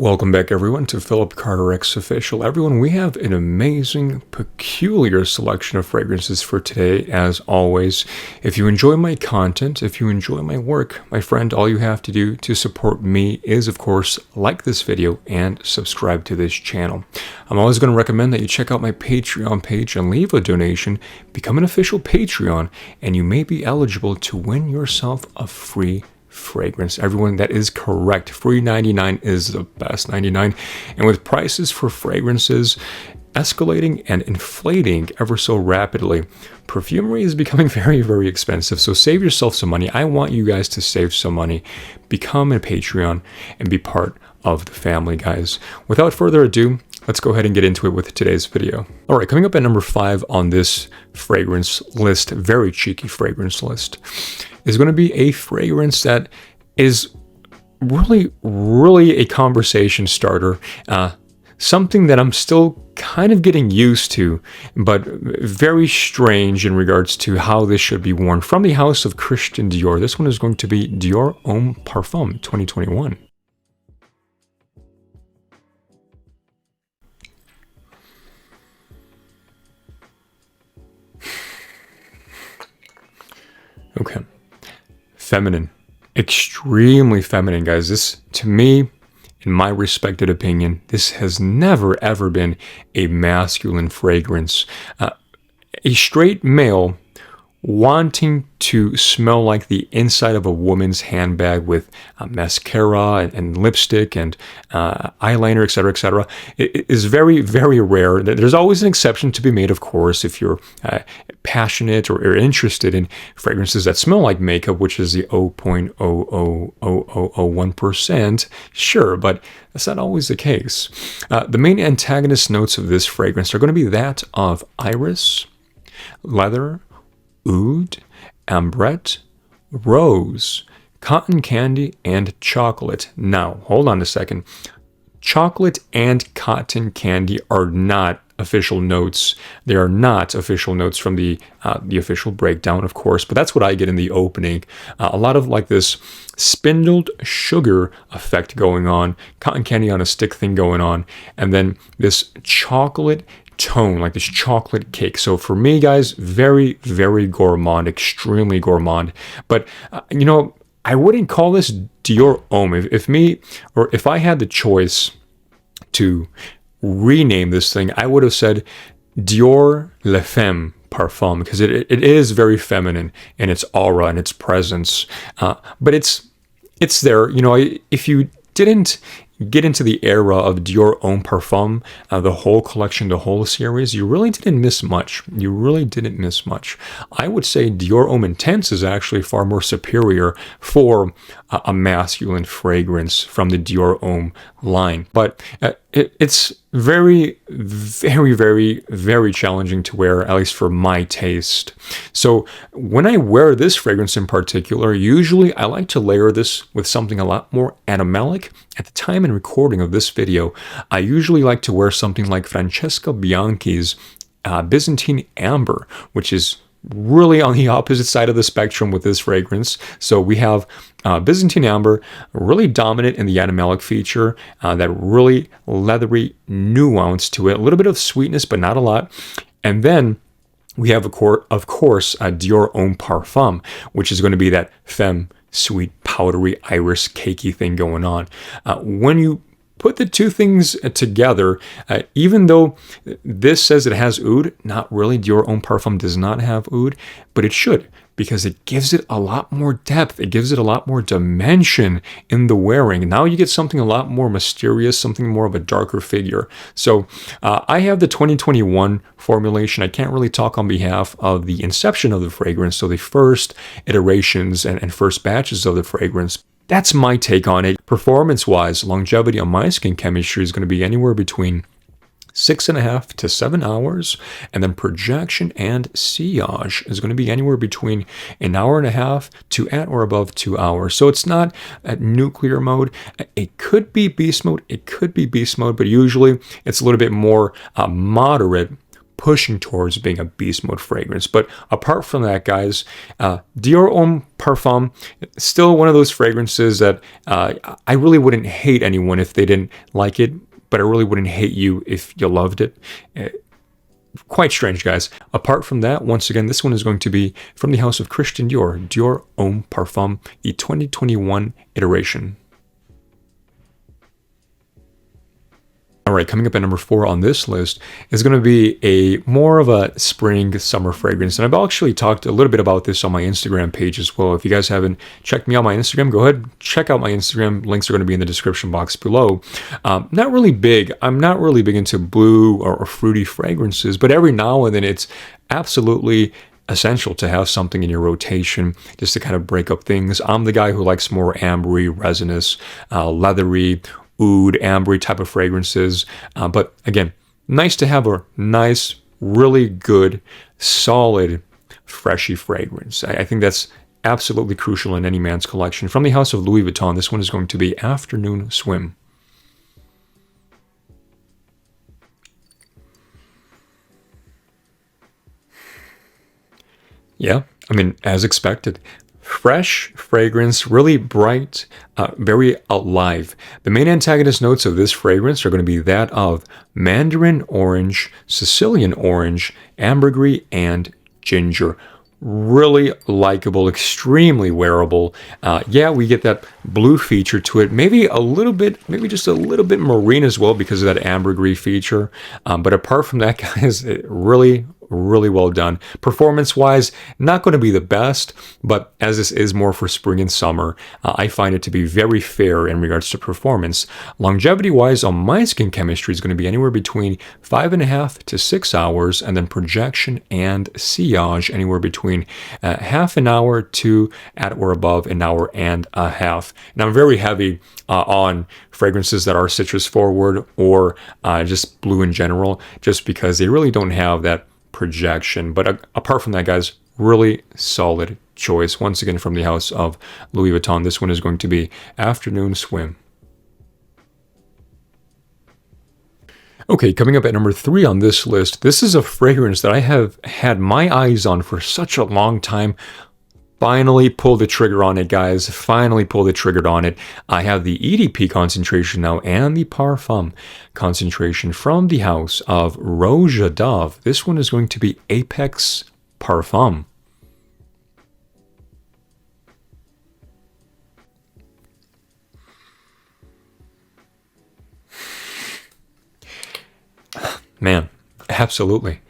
Welcome back everyone to phillipcarterxoffIcial. Everyone, we have an amazing, peculiar selection of fragrances for today, as always. If you enjoy my content, if you enjoy my work, my friend, all you have to do to support me is, of course, like this video and subscribe to this channel. I'm always going to recommend that you check out my Patreon page and leave a donation, become an official Patreon, and you may be eligible to win yourself a free fragrance. Everyone, that is correct. Free 99 is the best 99. And with prices for fragrances escalating and inflating ever so rapidly, perfumery is becoming very, very expensive. So save yourself some money. I want you guys to save some money, become a Patreon, and be part of the family, guys. Without further ado, let's go ahead and get into it with today's video. All right, coming up at number 5 on this fragrance list, very cheeky fragrance list, is going to be a fragrance that is really a conversation starter. Something that I'm still kind of getting used to, but very strange in regards to how this should be worn. From the house of Christian Dior, this one is going to be Dior Homme Parfum 2021. Okay. Feminine. Extremely feminine, guys. This, to me, in my respected opinion, this has never ever been a masculine fragrance. A straight male wanting to smell like the inside of a woman's handbag with mascara and lipstick and eyeliner, etc., it is very, very rare. There's always an exception to be made, of course, if you're passionate or interested in fragrances that smell like makeup, which is the 0.00001%. Sure, but that's not always the case. The main antagonist notes of this fragrance are going to be that of iris, leather, oud, ambrette, rose, cotton candy, and chocolate. Now, hold on a second. Chocolate and cotton candy are not official notes. They are not official notes from the official breakdown, of course, but that's what I get in the opening. A lot of like this spindled sugar effect going on, cotton candy on a stick thing going on, and then this chocolate tone, like this chocolate cake. So for me, guys, very, very gourmand, extremely gourmand. But you know, I wouldn't call this Dior Homme. If I had the choice to rename this thing, I would have said Dior Le Femme Parfum, because it is very feminine in its aura and its presence. But it's there. You know, if you didn't get into the era of Dior Homme Parfum, the whole collection, the whole series, you really didn't miss much. You really didn't miss much. I would say Dior Homme Intense is actually far more superior for a masculine fragrance from the Dior Homme line. But it's very, very, very, very challenging to wear, at least for my taste. So when I wear this fragrance in particular, usually I like to layer this with something a lot more animalic. At the time and recording of this video, I usually like to wear something like Francesca Bianchi's Byzantine Amber, which is really on the opposite side of the spectrum with this fragrance. So we have Byzantine Amber, really dominant in the animalic feature, that really leathery nuance to it, a little bit of sweetness, but not a lot. And then we have, of course, Dior Homme Parfum, which is going to be that femme, sweet, powdery, iris, cakey thing going on. When you put the two things together, even though this says it has oud, not really. Dior Homme Parfum does not have oud, but it should, because it gives it a lot more depth. It gives it a lot more dimension in the wearing. Now you get something a lot more mysterious, something more of a darker figure. So I have the 2021 formulation. I can't really talk on behalf of the inception of the fragrance, so the first iterations and first batches of the fragrance. That's my take on it. Performance-wise, longevity on my skin chemistry is going to be anywhere between 6.5 to 7 hours, and then projection and sillage is going to be anywhere between an hour and a half to at or above 2 hours. So it's not at nuclear mode. It could be beast mode. It could be beast mode, but usually it's a little bit more moderate pushing towards being a beast mode fragrance. But apart from that, guys, Dior Homme Parfum, still one of those fragrances that I really wouldn't hate anyone if they didn't like it, but I really wouldn't hate you if you loved it. Quite strange, guys. Apart from that, once again, this one is going to be from the house of Christian Dior, Dior Homme Parfum, the 2021 iteration. All right, coming up at number 4 on this list is going to be a more of a spring summer fragrance. And I've actually talked a little bit about this on my Instagram page as well. If you guys haven't checked me out on my Instagram, go ahead, check out my Instagram. Links are going to be in the description box below. I'm not really big into blue or fruity fragrances, but every now and then it's absolutely essential to have something in your rotation just to kind of break up things. I'm the guy who likes more ambery, resinous, leathery, oud, ambery type of fragrances. But again, nice to have a nice, really good, solid, freshy fragrance. I think that's absolutely crucial in any man's collection. From the house of Louis Vuitton, this one is going to be Afternoon Swim. Yeah, I mean, as expected. Fresh fragrance, really bright, very alive. The main antagonist notes of this fragrance are going to be that of mandarin orange, Sicilian orange, ambergris, and ginger. Really likable, extremely wearable. Yeah, we get that blue feature to it. Maybe just a little bit marine as well because of that ambergris feature. But apart from that, guys, it really well done. Performance-wise, not going to be the best, but as this is more for spring and summer, I find it to be very fair in regards to performance. Longevity-wise, on my skin chemistry is going to be anywhere between 5.5 to 6 hours, and then projection and sillage anywhere between half an hour to at or above an hour and a half. And I'm very heavy on fragrances that are citrus forward or just blue in general, just because they really don't have that projection. But apart from that, guys, really solid choice. Once again, from the house of Louis Vuitton, this one is going to be Afternoon Swim. Okay, coming up at number 3 on this list, this is a fragrance that I have had my eyes on for such a long time. Finally pull the trigger on it, guys. Finally pull the trigger on it. I have the EDP concentration now and the Parfum concentration from the house of Rouge Dove. This one is going to be Apex Parfum. Man, absolutely.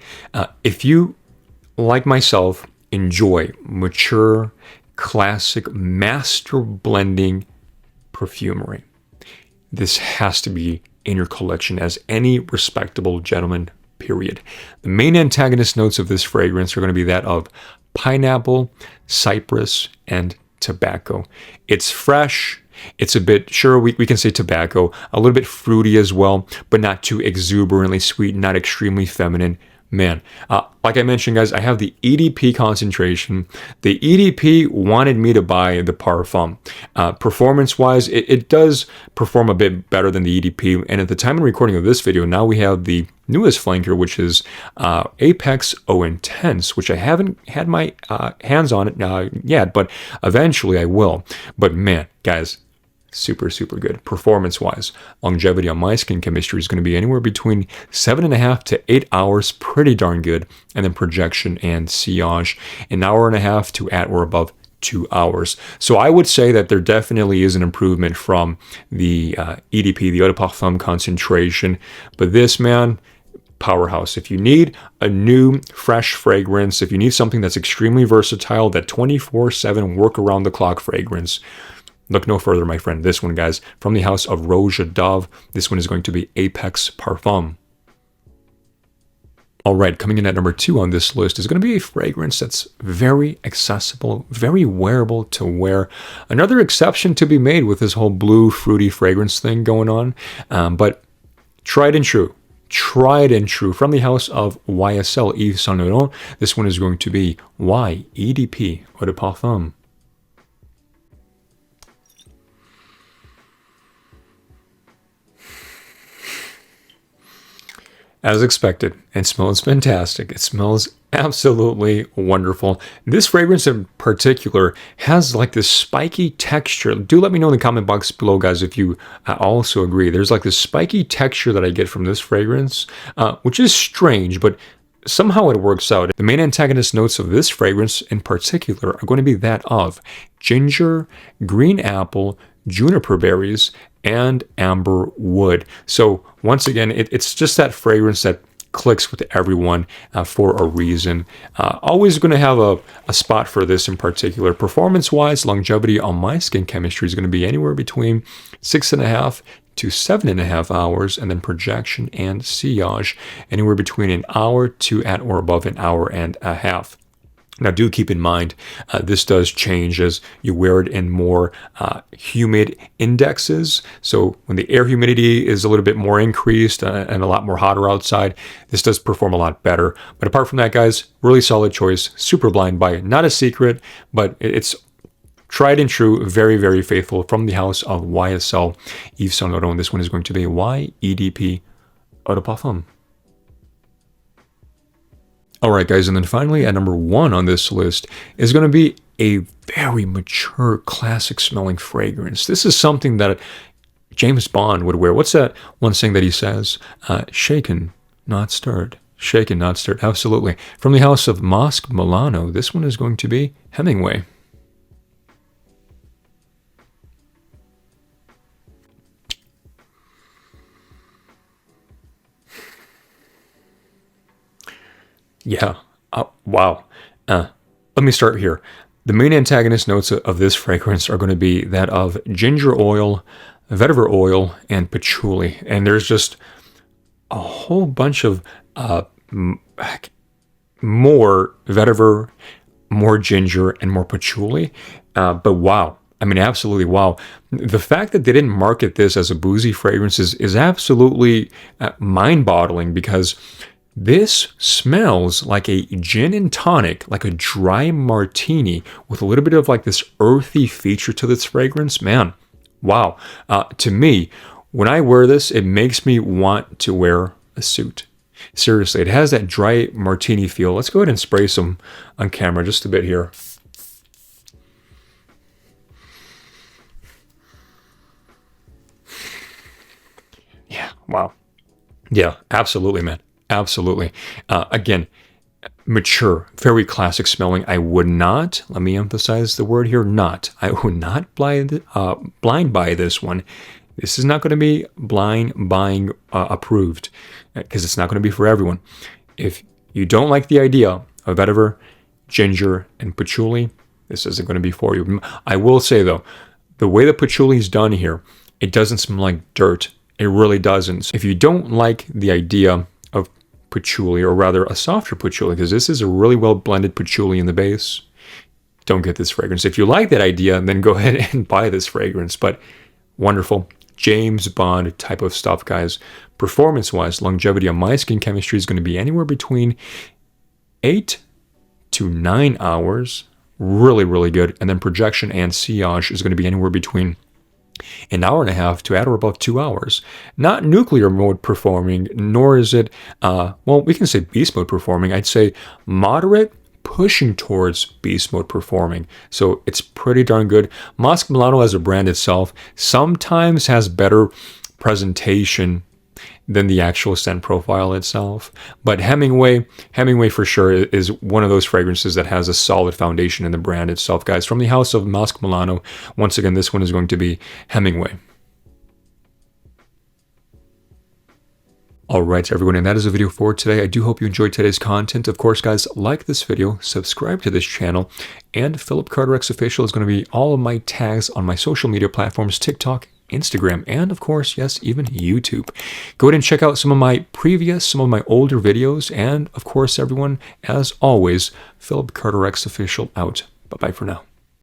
If you, like myself, enjoy mature, classic, master blending perfumery, this has to be in your collection as any respectable gentleman, period. The main antagonist notes of this fragrance are going to be that of pineapple, cypress, and tobacco. It's fresh. It's a bit, sure, we can say tobacco, a little bit fruity as well, but not too exuberantly sweet, not extremely feminine. Man, like I mentioned, guys, I have the EDP concentration. The EDP wanted me to buy the Parfum. Performance-wise, it does perform a bit better than the EDP. And at the time of recording of this video, now we have the newest flanker, which is Apex Eau Intense, which I haven't had my hands on it yet, but eventually I will. But man, guys, super good performance-wise. Longevity on my skin chemistry is going to be anywhere between 7.5 to 8 hours, pretty darn good. And then projection and sillage, an hour and a half to at or above 2 hours. So I would say that there definitely is an improvement from the EDP, the Eau de Parfum concentration. But this, man, powerhouse. If you need a new, fresh fragrance, if you need something that's extremely versatile, that 24/7 work around the clock fragrance, look no further, my friend. This one, guys, from the house of Rouge Dove. This one is going to be Apex Parfum. All right, coming in at number 2 on this list is going to be a fragrance that's very accessible, very wearable to wear. Another exception to be made with this whole blue, fruity fragrance thing going on, but tried and true. Tried and true. From the house of YSL Yves Saint Laurent, this one is going to be EDP Eau de Parfum. As expected, it smells fantastic. It smells absolutely wonderful. This fragrance in particular has like this spiky texture. Do let me know in the comment box below, guys, if you also agree. There's like this spiky texture that I get from this fragrance, which is strange, but somehow it works out. The main antagonist notes of this fragrance in particular are going to be that of ginger, green apple, juniper berries, and amber wood. So once again, it's just that fragrance that clicks with everyone for a reason. Always going to have a spot for this in particular. Performance-wise, longevity on my skin chemistry is going to be anywhere between 6.5 to 7.5 hours, and then projection and sillage anywhere between an hour to at or above an hour and a half. Now, do keep in mind, this does change as you wear it in more humid indexes. So when the air humidity is a little bit more increased and a lot more hotter outside, this does perform a lot better. But apart from that, guys, really solid choice. Super blind buy. Not a secret, but it's tried and true, very, very faithful from the house of YSL Yves Saint Laurent. This one is going to be YEDP Eau de Parfum. All right, guys, and then finally at number 1 on this list is going to be a very mature, classic-smelling fragrance. This is something that James Bond would wear. What's that one saying that he says? Shaken, not stirred. Shaken, not stirred. Absolutely. From the house of Mosque Milano, this one is going to be Hemingway. Yeah. Wow. Let me start here. The main antagonist notes of this fragrance are going to be that of ginger oil, vetiver oil, and patchouli. And there's just a whole bunch of more vetiver, more ginger, and more patchouli. But wow. I mean, absolutely wow. The fact that they didn't market this as a boozy fragrance is absolutely mind-boggling, because this smells like a gin and tonic, like a dry martini with a little bit of like this earthy feature to this fragrance. Man, wow. To me, when I wear this, it makes me want to wear a suit. Seriously, it has that dry martini feel. Let's go ahead and spray some on camera just a bit here. Yeah, wow. Yeah, absolutely, man. Absolutely. Again, mature, very classic smelling. I would not, let me emphasize the word here, not. I would not blind buy this one. This is not going to be blind buying approved, because it's not going to be for everyone. If you don't like the idea of vetiver, ginger, and patchouli, this isn't going to be for you. I will say, though, the way the patchouli is done here, it doesn't smell like dirt. It really doesn't. If you don't like the idea of patchouli, or rather a softer patchouli, because this is a really well blended patchouli in the base, don't get this fragrance. If you like that idea, then go ahead and buy this fragrance. But wonderful James Bond type of stuff, guys. Performance wise, longevity on my skin chemistry is going to be anywhere between 8 to 9 hours. Really, really good. And then projection and sillage is going to be anywhere between an hour and a half to at or above 2 hours. Not nuclear mode performing, nor is it, well, we can say beast mode performing. I'd say moderate, pushing towards beast mode performing. So it's pretty darn good. Mosque Milano as a brand itself sometimes has better presentation than the actual scent profile itself. But Hemingway for sure is one of those fragrances that has a solid foundation in the brand itself, guys. From the house of Mosque Milano, once again, this one is going to be Hemingway. All right, everyone, and that is the video for today. I do hope you enjoyed today's content. Of course, guys, like this video, subscribe to this channel, and phillipcarterxoffIcial is going to be all of my tags on my social media platforms, TikTok, Instagram, and of course, yes, even YouTube. Go ahead and check out some of my older videos, and of course, everyone, as always, phillipcarterxoffIcial out. Bye-bye for now.